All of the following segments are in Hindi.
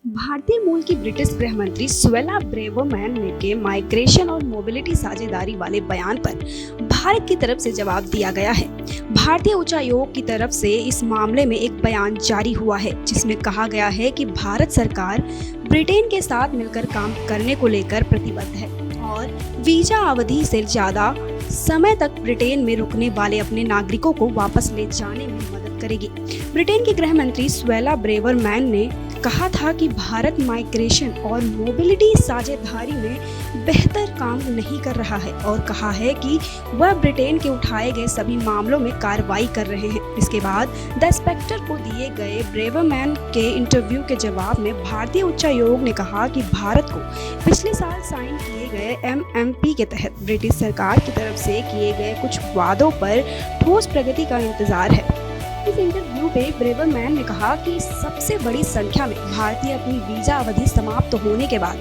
भारतीय मूल की ब्रिटिश गृह मंत्री सुएला ब्रेवरमैन ने के माइग्रेशन और मोबिलिटी साझेदारी वाले बयान पर भारत की तरफ से जवाब दिया गया है। भारतीय उच्चायोग की तरफ से इस मामले में एक बयान जारी हुआ है जिसमें कहा गया है कि भारत सरकार ब्रिटेन के साथ मिलकर काम करने को लेकर प्रतिबद्ध है और वीजा अवधि से ज्यादा समय तक ब्रिटेन में रुकने वाले अपने नागरिकों को वापस ले जाने में मदद करेगी। ब्रिटेन के गृह मंत्री सुएला ब्रेवरमैन ने कहा था कि भारत माइग्रेशन और मोबिलिटी साझेदारी में बेहतर काम नहीं कर रहा है और कहा है कि वह ब्रिटेन के उठाए गए सभी मामलों में कार्रवाई कर रहे हैं। इसके बाद द स्पेक्टर को दिए गए ब्रेवरमैन के इंटरव्यू के जवाब में भारतीय उच्चायोग ने कहा कि भारत को पिछले साल साइन किए गए MMP के तहत ब्रिटिश सरकार की तरफ से किए गए कुछ वादों पर ठोस प्रगति का इंतजार है। इस इंटरव्यू में ब्रेवरमैन ने कहा कि सबसे बड़ी संख्या में भारतीय अपनी वीजा अवधि समाप्त होने के बाद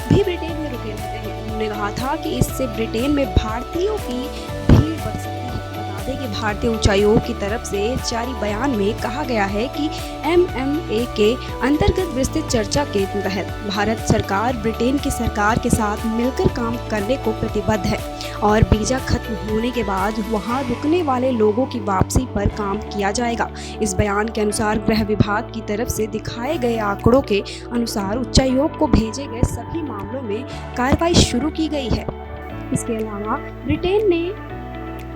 भी ब्रिटेन में रुके रहते हैं। उन्होंने कहा था कि इससे ब्रिटेन में भारतीयों की भीड़ बढ़ सकती है। बता दें कि भारतीय उच्चायोग की तरफ से जारी बयान में कहा गया है कि MMA के अंतर्गत विस्तृत चर्चा के तहत भारत सरकार ब्रिटेन की सरकार के साथ मिलकर काम करने को प्रतिबद्ध है और वीजा खत्म होने के बाद वहां रुकने वाले लोगों की वापसी पर काम किया जाएगा। इस बयान के अनुसार गृह विभाग की तरफ से दिखाए गए आंकड़ों के अनुसार उच्चायोग को भेजे गए सभी मामलों में कार्रवाई शुरू की गई है। इसके अलावा ब्रिटेन ने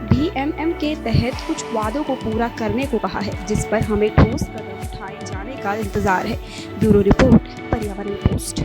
भी MM के तहत कुछ वादों को पूरा करने को कहा है जिस पर हमें ठोस कदम उठाए जाने का इंतजार है। ब्यूरो रिपोर्ट, पर्यावरण पोस्ट।